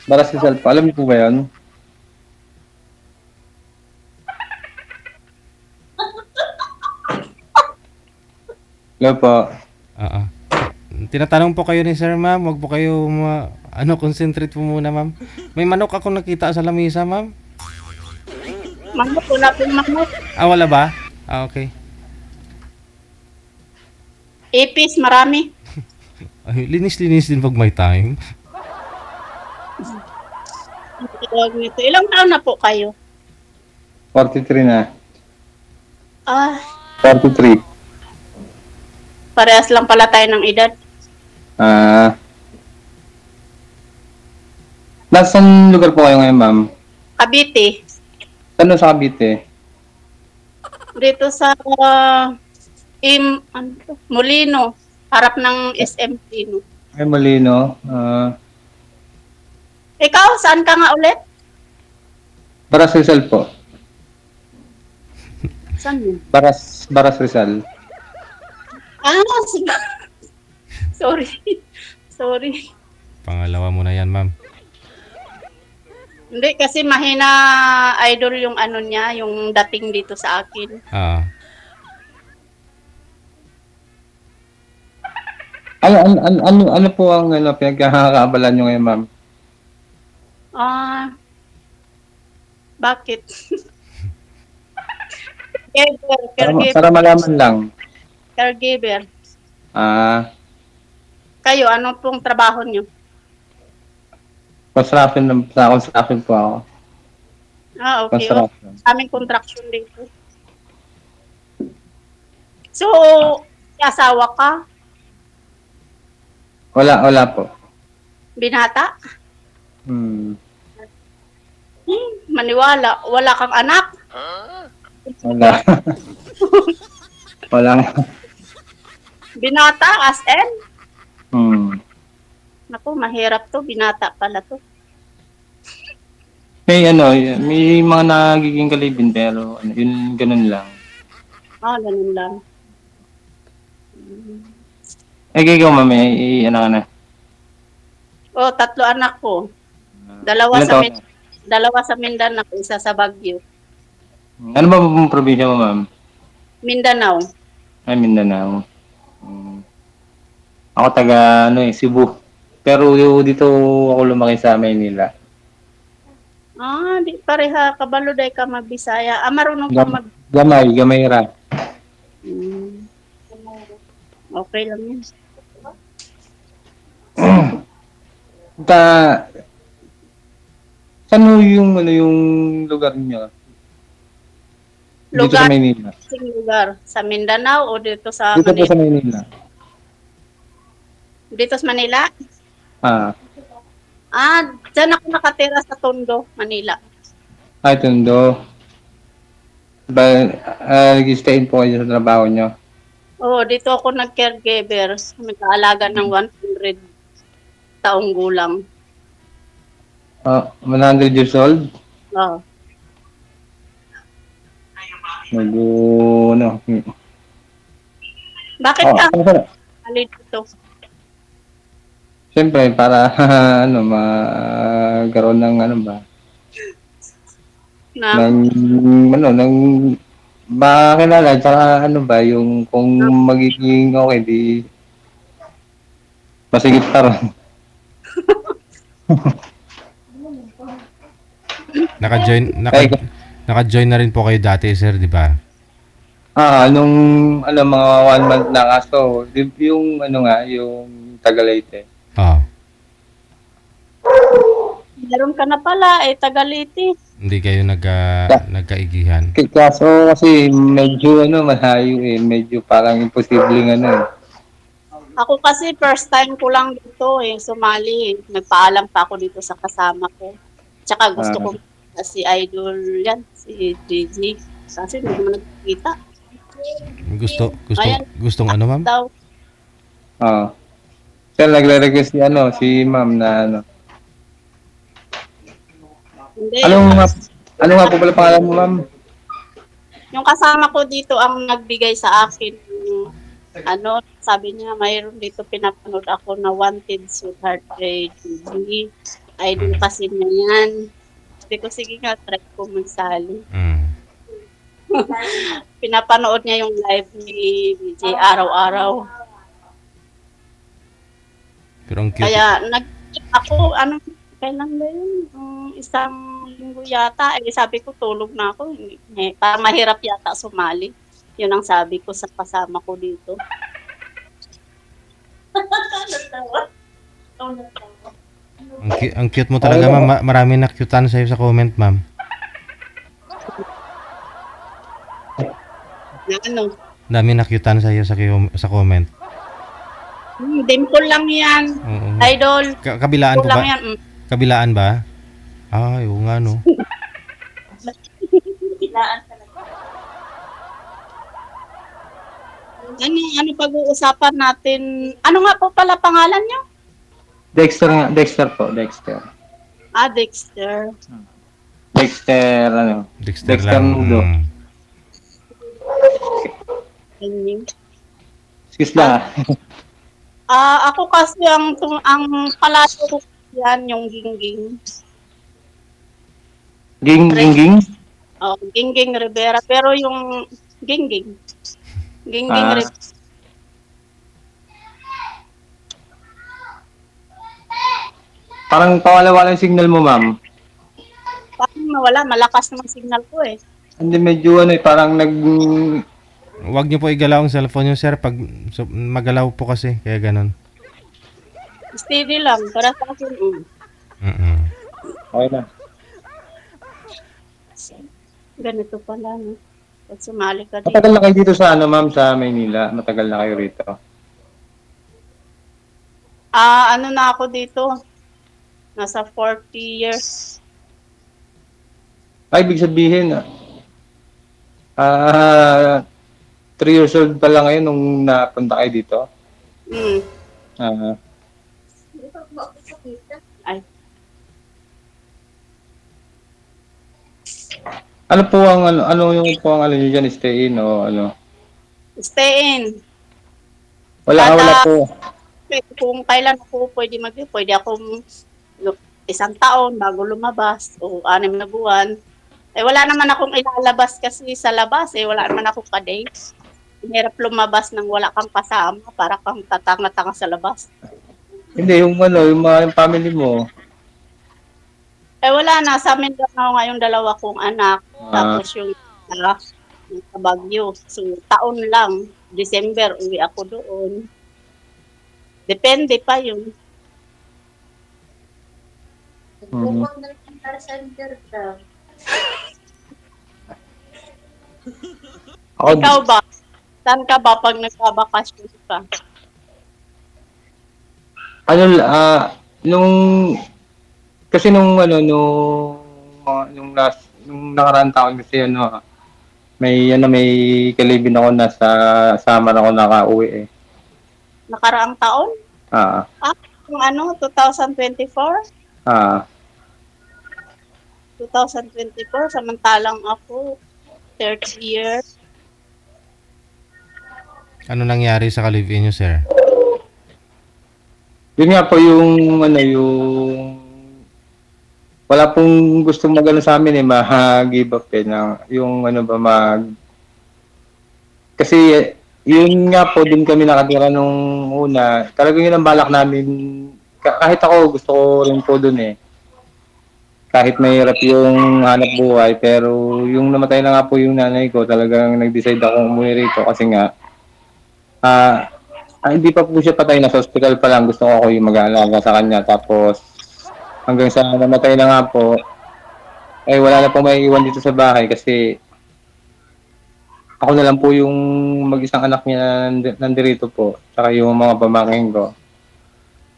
Baras Rizal po. Alam niyo po ba yun? Hello po. Oo. Tinatanong po kayo ni Sir, ma'am. Huwag po kayo concentrate po muna, ma'am. May manok akong nakita sa lamisa, ma'am. Manok, wala pong manok. Wala ba? Okay. Ipis, marami. Ay, linis-linis din pag may time. Tawag nito. Ilang taon na po kayo? 43 na. 43. Parehas lang pala tayo ng edad. Nasaan lugar po kayo ngayon, ma'am? Cavite. Saan sa Cavite? Dito sa Molino. Harap ng SM Molino. Ay, Molino. Ikaw, saan ka nga ulit? Baras Rizal po. Saan yun? Baras Rizal. Sorry. Sorry. Pangalawa mo na yan, ma'am. Hindi, kasi mahina idol yung ano niya, yung dating dito sa akin. Ano po ang pinagkakaabalan nyo ngayon, ma'am? Bakit? Caregiver. Para malaman lang. Caregiver. Kayo, ano pong trabaho nyo? Construction po ako. Okay. Construction. Aming contraction dito. So, may asawa ka? Wala po. Binata? Maniwala. Wala kang anak? Wala. Wala. Binata as in? Naku, mahirap to. Binata pala to. May mga nagiging kalibin pero yun ganun lang. Ganun lang. Ikaw, ma'am, ka na. 3 anak ko. Dalawa sa Mindanao, isa sa Baguio. Ano ba pong probinsya mo, ma'am? Mindanao. Ay, Mindanao. Ako taga Cebu. Pero dito ako lumaki sa Maynila. Di pareha kabalo day ka magbisaya. Marunong ka Gamay ra. Okay lang yun. Saan yung lugar niyo? Dito sa Maynila. Lugar sa Mindanao o dito sa Dito po sa Maynila. Dito sa Manila? Diyan ako nakatira sa Tondo, Manila. Tondo. Nag-stay po kayo sa trabaho nyo? Dito ako nag-caregiver. Nag-aalaga ng 100 taong gulang. 100 years old? Oo. Bakit ka? Alin dito? Siyempre, para magkaroon ng makakilala, tsaka yung kung magiging okay, di masigit pa rin. Naka-join na rin po kayo dati, sir, di ba? Nung mga 1 month na kaso, yung yung Tagalaytay. Meron ka na pala, Tagaliti. Hindi kayo nagkaigihan. Kaso kasi medyo malayo medyo parang imposibleng Ako kasi first time ko lang dito sumali. Nagpaalam pa ako dito sa kasama ko. Tsaka gusto ko si Idol yan, si DJ. Kasi hindi naman nagkikita. Gustong ano, ma'am? Sir, nagre-request si ma'am na Hindi. Ano nga po pala pangalan mo, ma'am? Yung kasama ko dito ang nagbigay sa akin. Sabi niya, mayroon dito pinapanood ako na Wanted Sweetheart Ray TV. Idol kasi niya yan. Sabi ko, sige nga, try ko magsali. Pinapanood niya yung live ni BJ araw-araw. Pero ang cute. Kaya ako, kailan ba yun? Isang linggo yata. Sabi ko, tulog na ako. Parang mahirap yata sumali. Yun ang sabi ko sa kasama ko dito. Ang cute mo talaga, ma'am. Marami na-cutean sa'yo sa comment, ma'am. Ano? Dami na-cutean sa'yo sa comment. Dimple lang yan. Oo. Idol. Kabilaan po Dimple lang ba? yan. Kabilaan ba? Ay, oo nga, no. Kabilaan talaga. Ano pag-uusapan natin? Ano nga po pala pangalan niyo? Dexter po, Dexter. Dexter. Dexter, Dexter lang. Mundo. Excuse lang. Ako kasi ang palaso ko yan, yung Gingging. Gingging? Gingging Rivera. Pero yung Gingging Rivera. Parang pawala-wala yung signal mo, ma'am. Parang nawala, malakas naman signal ko eh. Hindi, medyo parang Huwag niyo po igalaw ang cellphone niyo, sir. Pag magalaw po kasi, kaya ganun. Steady lang, para sa akin. Okay na. Ganito pala, no? Pag sumali ka dito. Matagal na kayo dito sa ma'am, sa Maynila? Matagal na kayo rito? Ano na ako dito? Nasa 40 years. Ay, ibig sabihin, 3 years old pa lang ngayon nung napunta kayo dito? Ay. Ano po ang niyo diyan, stay in o ano? Stay in. Wala po. Kung kailan ako pwede akong 1 taon bago lumabas o 6 na buwan. Wala naman akong ilalabas kasi sa labas wala naman akong ka-dates. Hirap lumabas nang wala kang kasama para kang tatanga-tanga sa labas. Hindi, yung mga family mo. Wala na, sa amin lang ako ngayon 2 kong anak. Tapos yung sa Baguio. So, taon lang. December, uwi ako doon. Depende pa yun. Ikaw ba? Saan ka ba pag nagbabakasyon ka? Kasi nung nakaraang taon kasi may kalibin ako nasa Samar ako nakauwi eh. Nakaraang taon? Yung 2024? 2024, samantalang ako 30 years. Ano nangyari sa ka-live-in niyo, sir? Yun nga po yung wala pong gustong magano sa amin ma-give up kasi yun nga po din kami nakatira nung una. Talagang yun ang balak namin. Kahit ako gusto ko rin po dun kahit mahirap yung hanap buhay, pero yung namatay na nga po yung nanay ko, talagang nag-decide akong umuwi rito kasi nga hindi pa po siya patay, nasa hospital pa lang, gusto ko ako yung mag-aalaga sa kanya, tapos hanggang sa namatay na nga po, wala na pong may iwan dito sa bahay kasi ako na lang po yung mag-isang anak niya nandirito po, saka yung mga pamangkin ko.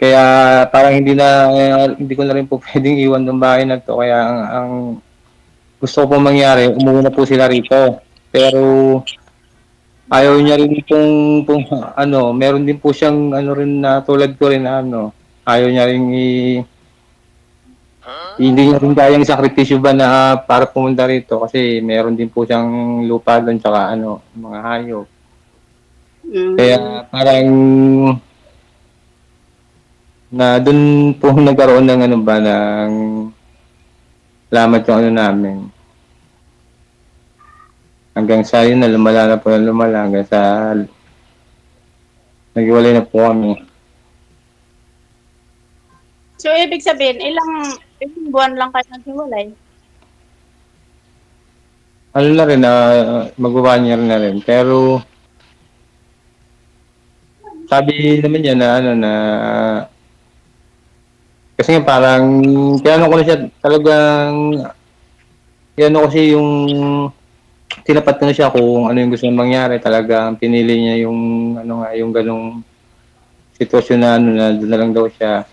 Kaya parang hindi ko na rin po pwedeng iwan ng bahay na to. Kaya ang gusto ko pong mangyari, umuwi na po sila rito. Pero ayaw niya rin pong meron din po siyang rin na tulad ko rin ayaw niya rin hindi niya rin kayang sakripisyo ba na para pumunta rito kasi meron din po siyang lupa doon tsaka mga hayop. Kaya parang na doon po nagkaroon ng ano ba, ng lamat yung ano namin. Hanggang sa yun na lumala na po na lumala, hanggang sa naghiwalay na po kami. So, ibig sabihin, ilang buwan lang kayo naghiwalay? Ano na rin, mag-1 year na rin. Pero, sabi naman niya na ano na, kasi nga parang, kaya ano ko na siya, talagang, kaya ano kasi yung, tinapat ko na siya kung ano yung gusto niyang mangyari. Talagang pinili niya yung, ano nga, yung ganong sitwasyon na ano na doon na lang daw siya.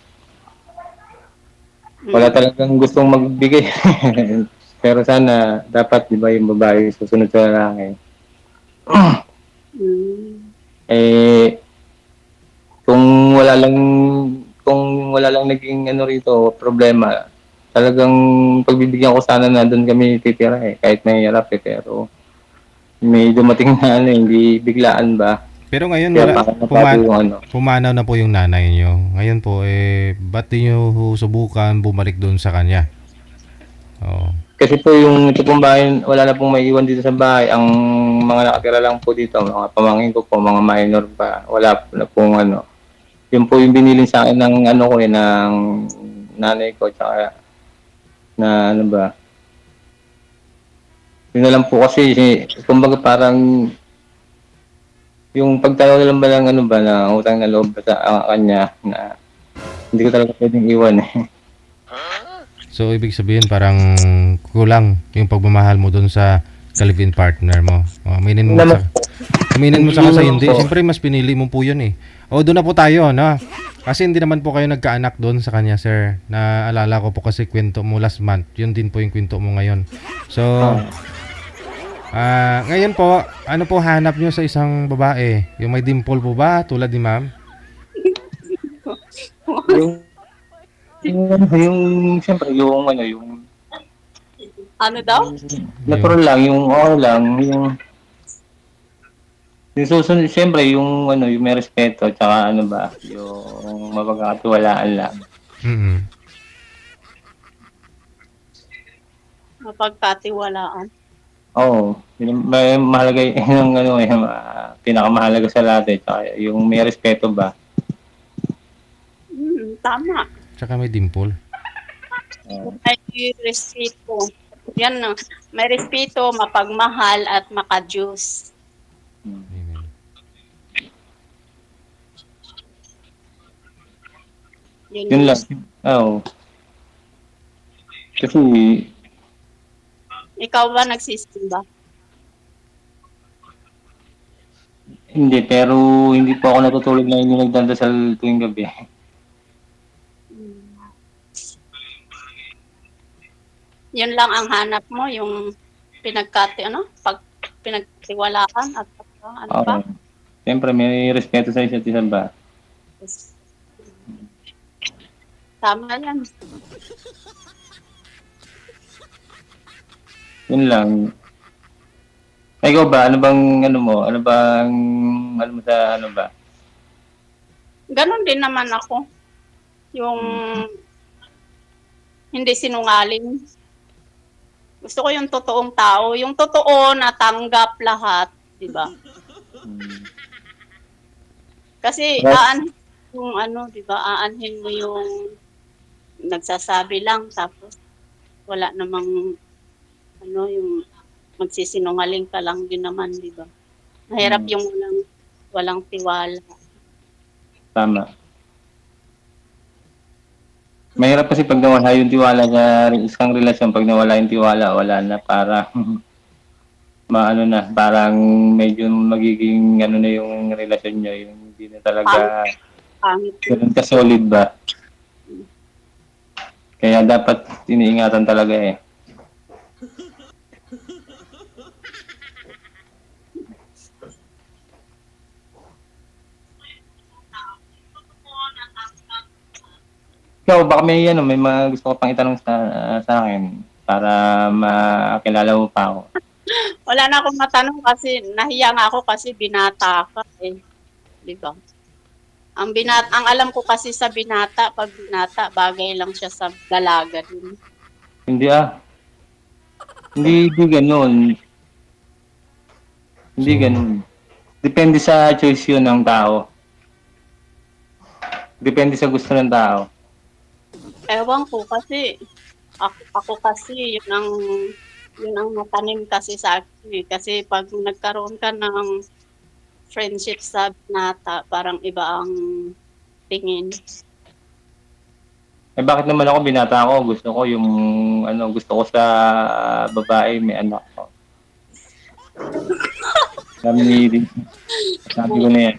Wala talagang gustong magbigay. Pero sana, dapat, di ba, yung babae susunod sa lalaki. Eh, kung wala lang naging ano rito, problema, talagang pagbibigyan ko sana na doon kami titira kahit mahirap pero may dumating na ano, hindi biglaan ba. Pero ngayon, Kaya parang nabago yung ano. pumanaw na po yung nanay niyo. Ngayon po, ba't di niyo subukan bumalik doon sa kanya? Oo. Kasi po yung ito pong bahay, wala na pong maiiwan dito sa bahay. Ang mga nakatira lang po dito, mga pamangkin ko po, mga minor pa. Wala po na pong ano. Yun po yung binilin sa akin ng ano ko ng nanay ko, tsaka na ano ba. Yun na lang po kasi, kumbaga parang yung pagtanaw na lang ba ng ano ba, na utang na loob sa kanya na hindi ko talaga pwedeng iwan So, ibig sabihin parang kulang yung pagmamahal mo doon sa ka-live-in partner mo. Aminin mo sa kasi hindi. Siyempre, mas pinili mo po yun O, doon na po tayo, no? Kasi hindi naman po kayo nagkaanak doon sa kanya, sir. Naalala ko po kasi kwento mo last month. Yun din po yung kwento mo ngayon. So, ngayon po, ano po hanap nyo sa isang babae? Yung may dimple po ba? Tulad ni ma'am? siyempre, yung ano, yung Ano daw? natural lang, yung lang, yung susunod, siyempre, yung ano, yung may respeto, tsaka ano ba, yung mapagkakatiwalaan lang. Mapagkatiwalaan. Oo, may mahalaga yung ano, pinakamahalaga sa lahat tsaka yung may respeto ba. Tama. Tsaka may dimple. May respeto. Yan no. May respeto, mapagmahal at makajus. Amen. Yun lang. Oo. Kasi ikaw ba nagsisimba? hindi, pero hindi po ako natutulog na yung nagdadasal tuwing gabi. Yun lang ang hanap mo, yung pinagtiwalaan at ano ba? Siyempre, may respeto sa isa't isa ba? Tama yan. Yun lang. Ikaw ba? Ano bang ano mo? Ano bang ano mo sa ano ba? Ganon din naman ako. Yung hindi sinungaling. Gusto ko yung totoong tao. Yung totoo na tanggap lahat. Diba? Kasi aanhin yung ano, diba? Aanhin mo yung nagsasabi lang tapos wala namang ano, yung magsisinungaling ka lang din naman, diba? Mahirap yung walang tiwala. Tama. Mahirap kasi pag nawala yung tiwala sa isang relasyon, pag nawala yung tiwala, wala na, para maano na, parang medyo magiging ano na yung relasyon nyo, yung hindi na talaga ganun ka-solid ba? Kaya dapat iniingatan talaga Ikaw, baka may mga gusto ko pang itanong sa akin para makilala mo pa ako. Wala na akong matanong kasi nahiya nga ako kasi binata ka Di ba? Ang alam ko kasi sa binata, pag binata, bagay lang siya sa dalaga din. Hindi Hindi ganun. Hindi So, ganun. Depende sa choice yun ng tao. Depende sa gusto ng tao. Ewan ko kasi, ako kasi, yun ang natanim kasi sa akin eh. Kasi pag nagkaroon ka ng friendship sa binata, parang iba ang tingin. Eh bakit naman ako binata ako? Gusto ko yung gusto ko sa babae may anak ko. Sabi ko na yan.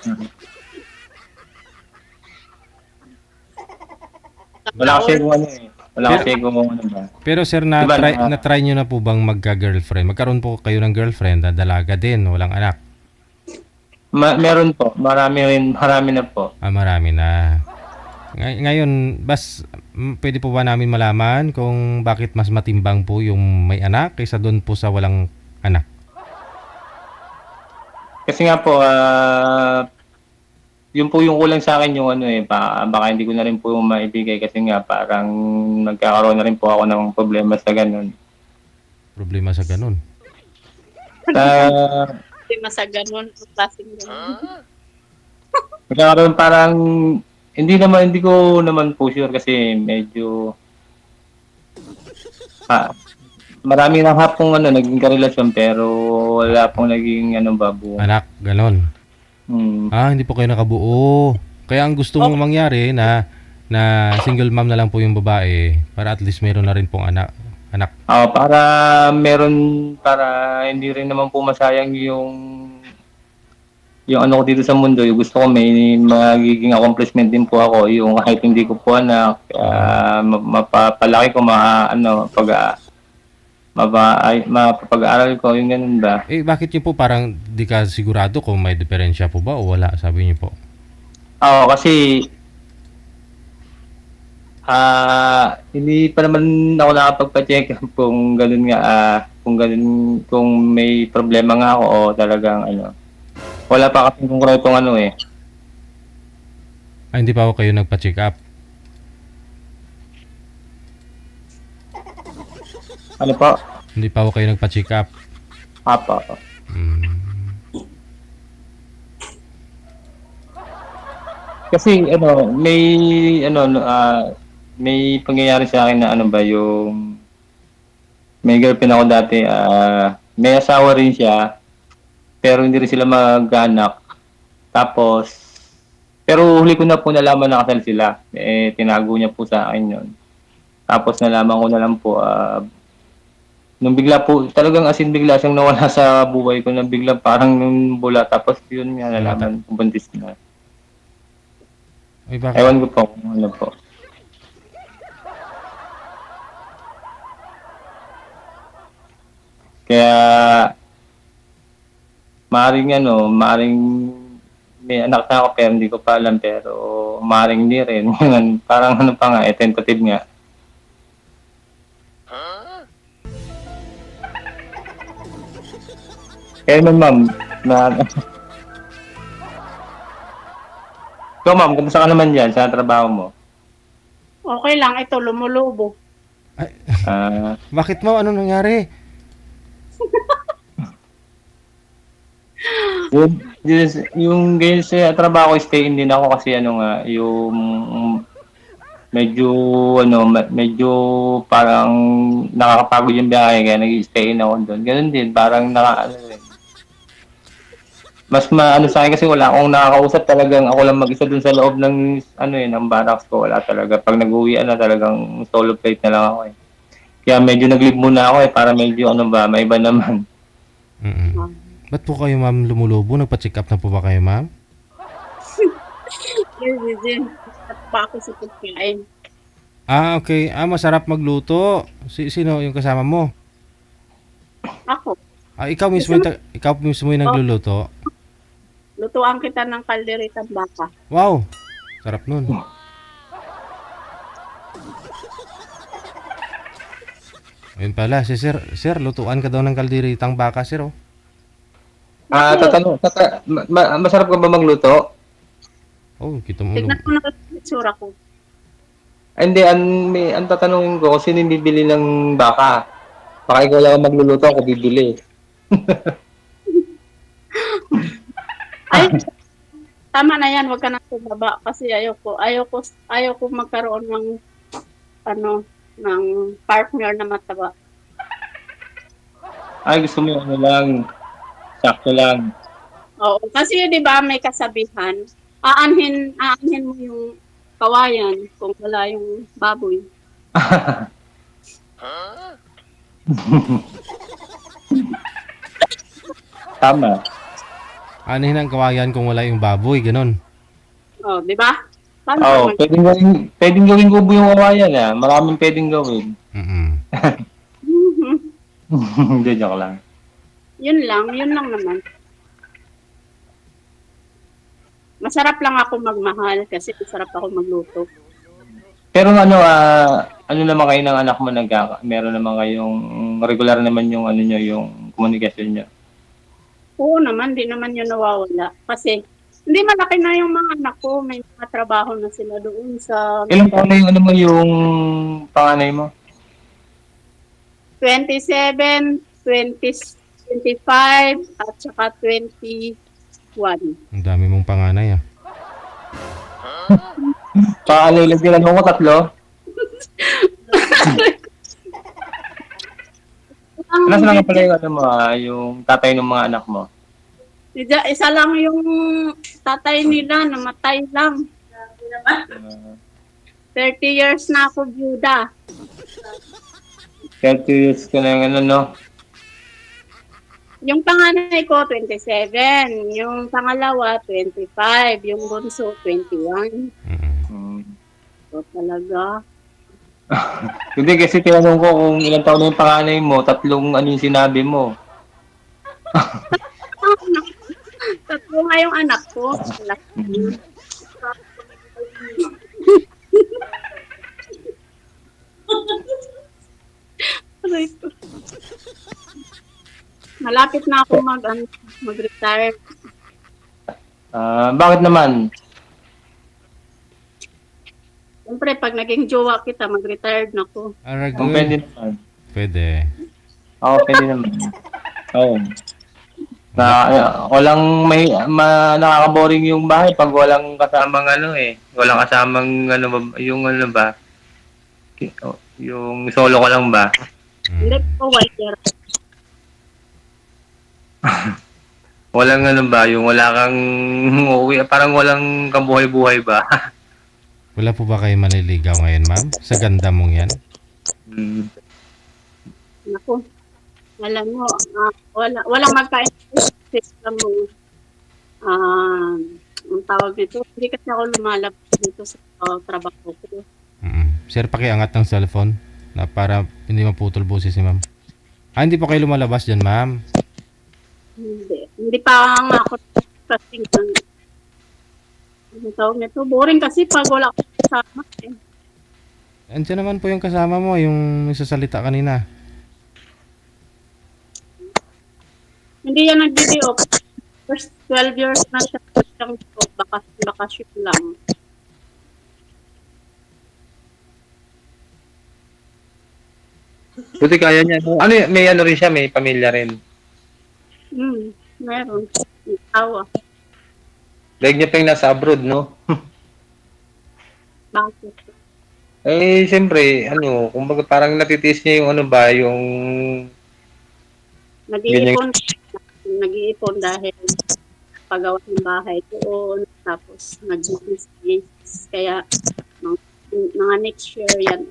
Wala kasi kung ano eh. Wala kasi kung ano ba. pero sir, Diba, na-try nyo na po bang magka-girlfriend? Magkaroon po kayo ng girlfriend na dalaga din, walang anak? Meron po. Marami na po. Marami na. Ngayon, pwede po ba namin malaman kung bakit mas matimbang po yung may anak kaysa doon po sa walang anak? Kasi nga po, yun po yung kulang sa akin yung baka hindi ko na rin po maibigay kasi nga parang nagkakaroon na rin po ako ng problema sa ganun. Problema sa ganun? Problema sa ganun, klaseng ganun. Nagkakaroon parang, hindi ko naman po sure kasi medyo, marami ng hapong naging karelasyon pero wala pong naging buo. Anak, ganun. Hindi po kayo nakabuo. Kaya ang gusto mong mangyari na single mom na lang po yung babae para at least meron na rin pong anak. Para hindi rin naman po masayang yung ko dito sa mundo. Yung gusto ko may magiging accomplishment din po ako. Yung kahit hindi ko po anak, mapapalaki ko mapapag-aaral ko, yung ganun ba? Bakit niyo po parang di ka sigurado kung may diferensya po ba o wala, sabi niyo po? Kasi hindi pa naman ako nakapagpa-check kung ganun nga, kung may problema nga ako o talagang wala pa kasi kung itong hindi pa ako kayo nagpa-check up? Ano po? Hindi pa ako kayo nagpa-check up? Apa. Kasi may pangyayari sa akin na yung may girlfriend ako dati, may asawa rin siya pero hindi rin sila mag-anak. Tapos pero huli ko na po nalaman na kasal sila. Tinago niya po sa akin yun. Tapos nalaman ko na lang po nung bigla po, talagang bigla siyang nawala sa buhay ko na bigla parang nung bula. Tapos yun nga nalaman, buntis na. Ewan ko po kung ano po. Kaya, maaaring may anak na ako pero hindi ko pa alam pero maaaring hindi rin. Parang tentative nga. Kaya ma'am, ikaw ma'am, kumusta ka naman dyan sa trabaho mo? Okay lang, ito lumulubo. Bakit mo? Ano nangyari? yung ganyan sa trabaho, stay in din ako kasi yung medyo parang nakakapagod yung biyahe kaya nag-stay in ako doon. Ganun din, parang mas sa akin kasi wala akong nakakausap, talagang ako lang mag-isa dun sa loob ng ng barracks ko. Wala talaga. Pag nag-uwian na talagang solo flight na lang ako Kaya medyo nag-leave muna ako para medyo may iba naman. Ba't po kayo ma'am lumulubo? Nagpa-check up na po ba kayo ma'am? Yes. Pa ako sa pagkain. Okay. Masarap magluto. Sino yung kasama mo? Ako. Ikaw mismo yung nagluluto? Lutuan kita ng kalderitang baka. Wow! Sarap nun. Ayun pala, si sir, lutuan ka daw ng kalderitang baka, sir, oh. Masarap ka ba magluto? Oh, kita mo. Tignan ko na yung itsura ko. Ay, hindi, ang tatanungin ko, sino yung bibili ng baka? Baka ikaw lang ang magluluto, ako bibili. Ay, tama na yan, wag ka na baba kasi ayoko magkaroon ng ng partner na mataba. Ay, gusto mo yung ano lang, sakto lang. Oo, kasi 'di ba may kasabihan, aanhin mo yung kawayan kung wala yung baboy. Tama. Anihin ang kawayan kung wala yung baboy, ganun. Oh, 'di ba? Paano Oo, naman? pwedeng gawin kubo yung kawayan ah. Maraming pwedeng gawin. Hindi, joke lang. Yun lang naman. Masarap lang ako magmahal kasi masarap ako magluto. Pero ano, ano naman kayo ng anak mo meron naman kayong regular naman yung ano nyo, yung komunikasyon nyo? Oo naman, di naman yun nawawala. Kasi hindi malaki na yung mga anak ko, may mga trabaho na sila doon sa Ilang taon na yung ano mo, yung panganay mo? 27, 20, 25, at saka 21. Ang dami mong panganay, ah. Panganay lang din mo ko, 3? Nasa lang pala yung ano mo, yung tatay ng mga anak mo? Isa lang yung tatay nila, namatay lang. 30 years na ako byuda. 30 years ka na yung ano, no? Yung panganay ko, 27. Yung pangalawa, 25. Yung bunso, 21. So, talaga. Hindi, kasi tinanong ko kung ilang taon na yung panganay mo, 3 ano yung sinabi mo. Tatlo nga yung anak ko. Malapit na ako mag-retire. Bakit naman? Siyempre, pag naging jowa kita, mag-retired na ako. Kung pwede naman. Pwede. Oo, pwede naman. Oo. Walang nakaka-boring yung bahay pag walang kasamang ano eh. Walang kasamang ano ba, yung ano ba? Yung solo ka lang ba? Hindi po, white. Walang ano ba, yung wala kang uwi, parang walang kabuhay-buhay ba? Wala po ba kayo maniligaw ngayon, ma'am? Sa ganda mong yan? Naku, alam mo, walang magka-interest mo. Ang tawag nito, hindi kasi ako lumalabas dito sa trabaho ko. Sir, pakiangat ng cellphone na para hindi maputol boses si ma'am. Hindi pa kayo lumalabas dyan, ma'am? Hindi pa nga ako kasi ang tawag nito. Boring kasi pag wala ko kasama eh. Andiyan naman po yung kasama mo, yung nagsasalita kanina. Hindi yan nag-video. First 12 years na siya siyang bakasyon lang. Buti kaya niya. Ano, may ano rin siya, may pamilya rin. Meron. May asawa. Like niya pa yung nasa abroad, no? Bakit? Eh, siyempre, ano, kumbaga parang natitiis niya yung ano ba, yung... Nag-iipon dahil pagawa ng bahay doon, tapos nag-business. Kaya, mga next year yan,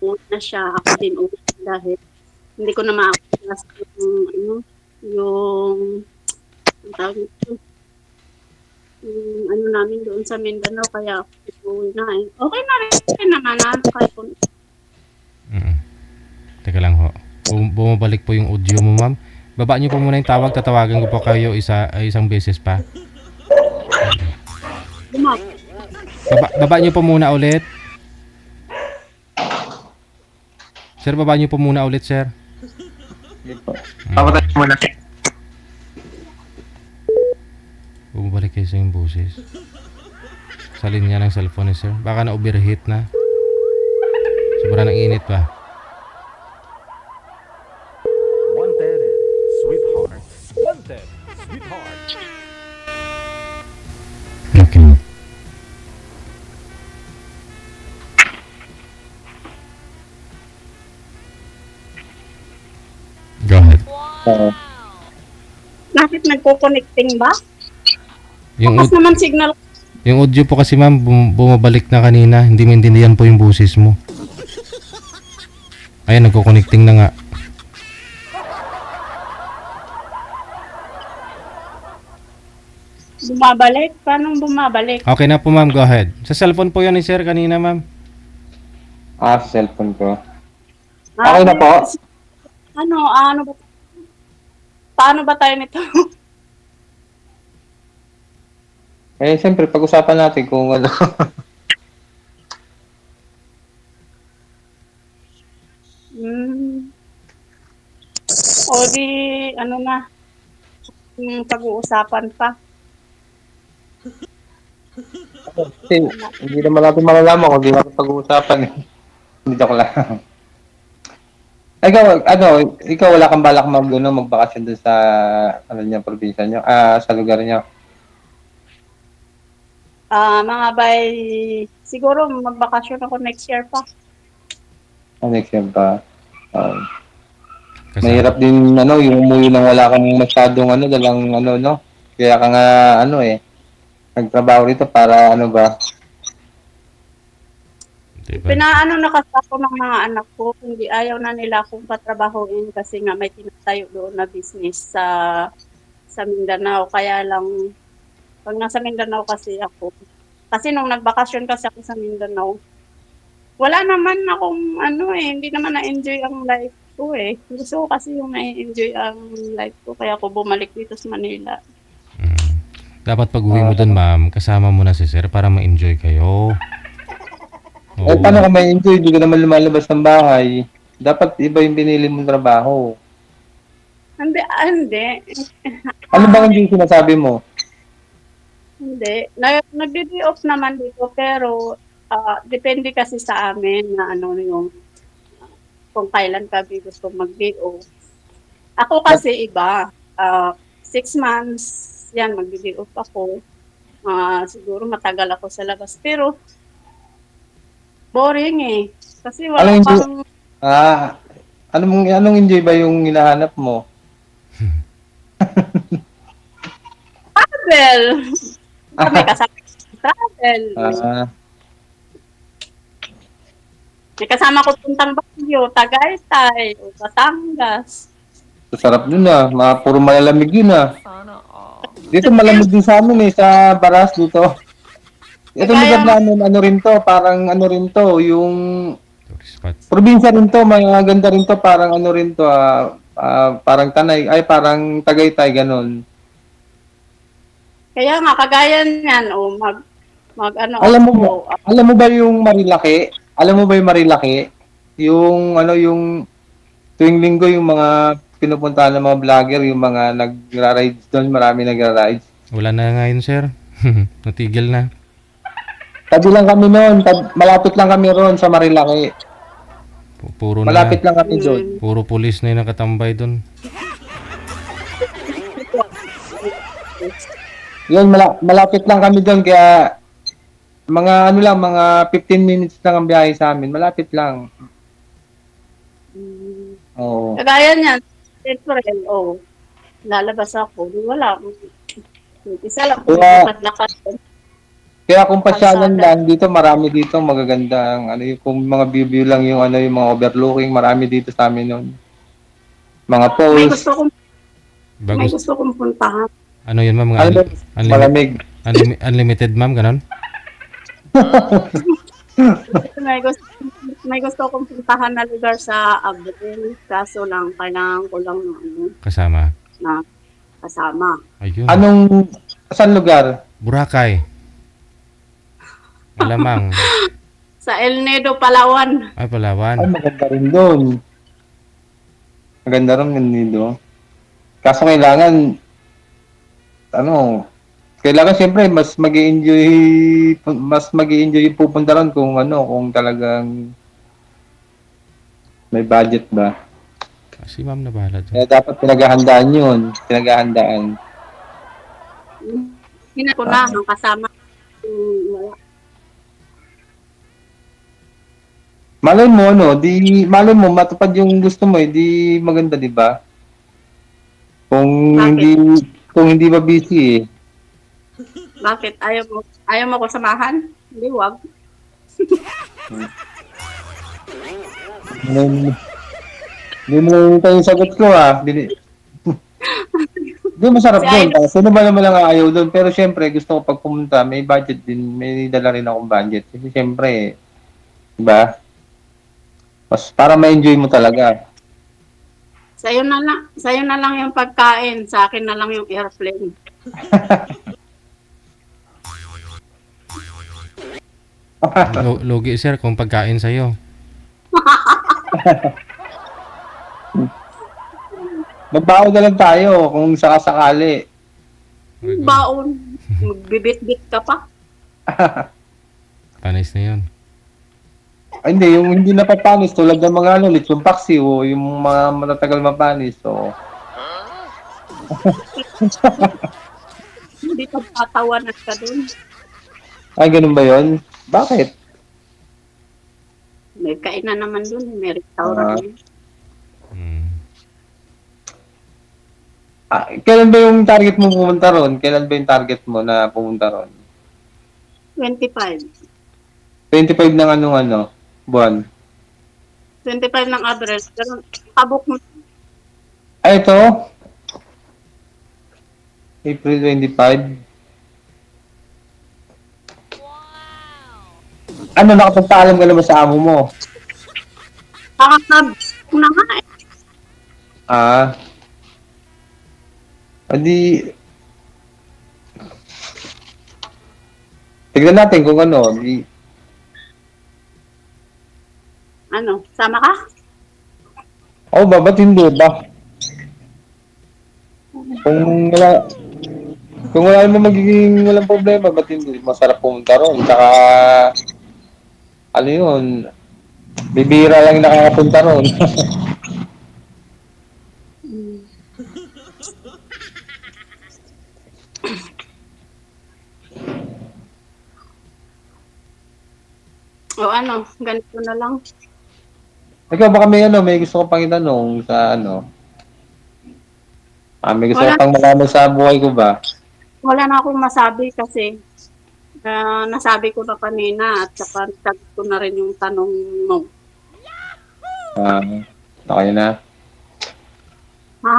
una siya, ako din una dahil hindi ko na ma-access yung tawag nito, ano namin doon sa Mindanao, kaya uwi na eh. Okay na rin naman kahit kung... Teka lang ho. Bumabalik po yung audio mo, ma'am. Baba niyo po muna yung tawag. Tatawagan ko po kayo isang beses pa. Baba niyo po muna ulit. Sir, baba niyo po muna ulit, sir. Papatay mo na. Bumabalik kayo sa yung boses. sa linya ng cellphone ni sir. Baka na-overheat na. Sobrang ng init pa. Wanted, sweetheart. Wanted, sweetheart. Okay. Go ahead. Oo. Bakit nagko-connecting ba? Yung, Tapos naman signal. yung audio po kasi ma'am, bumabalik na kanina. Hindi maintindihan po yung boses mo. Ayan, nagko-connecting na nga. Bumabalik? Paano bumabalik? Okay na po ma'am, go ahead. Sa cellphone po yan ni sir kanina ma'am. Sa cellphone ko. Ah, Okay na po. ano ba? Paano ba tayo nito? Siyempre, pag-usapan natin kung ano. O di, ano na, pag-uusapan pa. Kasi hindi naman natin malalaman kung hindi natin pag-uusapan. Hindi joke lang. Ikaw wala kang balak magbakasyon doon sa probinsya niyo, sa lugar niyo. Mga bay, siguro magbakasyon ako next year pa. Next year pa. Kasi, Mahirap din yung umuwi nang wala kang masyadong dalang no. Kaya ka nga nagtrabaho rito para ba? diba? Pinaano na kasi ako ng mga anak ko, hindi ayaw na nila akong patrabahuin kasi nga may tinatayo doon na business sa Mindanao. Kaya lang, pag nasa Mindanao kasi ako, kasi nung nagbakasyon kasi ako sa Mindanao, wala naman akong hindi naman na-enjoy ang life ko eh. Gusto ko kasi yung na-enjoy ang life ko, kaya ako bumalik dito sa Manila. Dapat pag uwi mo doon ma'am, kasama mo na si sir para ma-enjoy kayo. Oo. Paano ka may enjoy? Hindi ka naman lumalabas ng bahay. Dapat iba yung pinili mong trabaho. Hindi. Ano bang yung sinasabi mo? Hindi. Nagdi-day off naman dito, pero depende kasi sa amin na yung kung kailan kami gusto mag-day off. Ako kasi iba. 6 months, yan, mag-day off ako. Siguro matagal ako sa labas. Pero, boring eh. Kasi wala pang... Anong enjoy ba yung hinahanap mo? Travel! Kami kasama travel. May kasama ko puntang Baguio, Tagaytay, o Batangas. Sarap dun puro malalamig yun Dito malamig din sa amin sa Baras dito. Ito lugar namin, yung Tourist spot. probinsya rin to, maganda rin to, parang parang Tanay, parang Tagaytay, ganun. Kaya nga, kagaya niyan, Alam mo ba yung Marilaki? Alam mo ba yung Marilaki? Yung tuwing linggo yung mga pinupuntahan ng mga vlogger, yung mga nagra-rides doon, marami nagra-rides. Wala na ngayon sir. Natigil na. Tabi lang kami noon, malapit lang kami roon sa Marilaki. Puro na. Malapit lang kami doon. Puro pulis na yung nakatambay doon. Yun, malapit lang kami doon, kaya mga mga 15 minutes lang ang biyahe sa amin. Malapit lang. Oo. Kagaya niyan, April, lalabas ako. Wala. Isa lang po lakad-lakad. Kaya kung pasyalan lang, dito marami dito magagandang, kung mga view lang yung yung mga overlooking, marami dito sa amin noon. Mga May posts. gusto kong puntahan. Ano yun ma'am? Malamig. Unlimited ma'am, ganon? May gusto kong puntahan na lugar sa Abdul, kaso lang kailangan ko lang Kasama. na kasama. Ayun. Saan lugar? Boracay. Malamang. Sa El Nido, Palawan. Ay, Palawan. Maganda rin doon. Maganda rin dito. Kaso kailangan, Kailangan siyempre mas mag-i-enjoy yung pupunta ron kung kung talagang may budget ba. Si ma'am na bahala dyan. Kaya dapat pinaghahandaan yun. Pinaghahandaan. Hindi ko na ang kasama. Wala. Malay mo matupad yung gusto mo, di maganda, di ba? Kung hindi ba busy eh. Bakit? Ayaw mo ko samahan? Hindi, wag. Hindi mo tayo yung sagot ko Hindi masarap doon. Sino ba naman ang ayaw doon? Pero syempre, gusto ko pag pumunta, may budget din. May dala rin akong budget. Kasi syempre, diba? Mas para ma-enjoy mo talaga. Sa'yo na lang yung pagkain. Sa akin na lang yung airplane. Logi sir kung pagkain sa'yo. Magbaon na lang tayo kung sakasakali. Baon. Magbibit-bit ka pa. Panis na yun. Hindi, yung hindi napapanis tulad ng mga lechon paksi o yung mga matatagal mapanis. So. Hindi ka tatawanan ka dun. Ay, ganun ba yun? Bakit? May kainan naman dun. May restaurant. Kailan ba yung target mo pumunta ron? Kailan ba yung target mo na pumunta ron? 25. 25 ng anong buwan? 25 ng average. Pero kabok mo. Ay, ito? April 25. Ano, nakapagpaalam ka na ba sa amo mo? Kakakab na nga eh. Adi, tignan natin kung Sama ka? Oo ba? Ba't hindi ba? Kung wala naman magiging walang problema, ba't hindi? Masarap pumunta ron. Tsaka, bibira lang yung nakakapunta ron. O ganito na lang. Ikaw baka may gusto ko pang itanong sa may gusto ko pang malaman sa buhay ko ba? Wala na akong masabi kasi nasabi ko na kanina at saka nasagot ko na rin yung tanong mo. Okay na. Ha?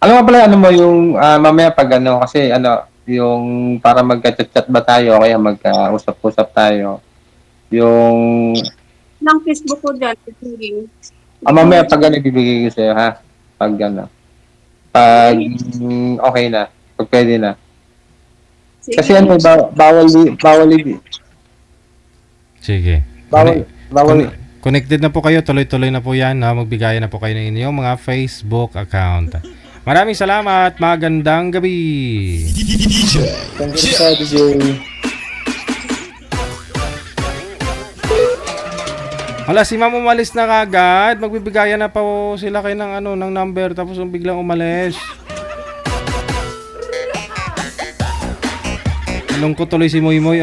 Ano nga pala, mo yung mamaya pag kasi yung para magka-chat-chat ba tayo kaya magka-usap-usap tayo. Yung ng Facebook ko dyan, mamaya pag bibigay ko sa'yo, ha? Pag pag okay na, pag pwede na. Sige. Kasi bawal. Sige. Bawal. Connected na po kayo, tuloy-tuloy na po yan. Magbigayan na po kayo ng inyong mga Facebook account. Maraming salamat. Magandang gabi. Thank you sa DJ. Wala, si ma'am umalis na kagad. Magbibigayan na po sila kayo ng number tapos biglang umalis. Anong ko tuloy si Moy Moy,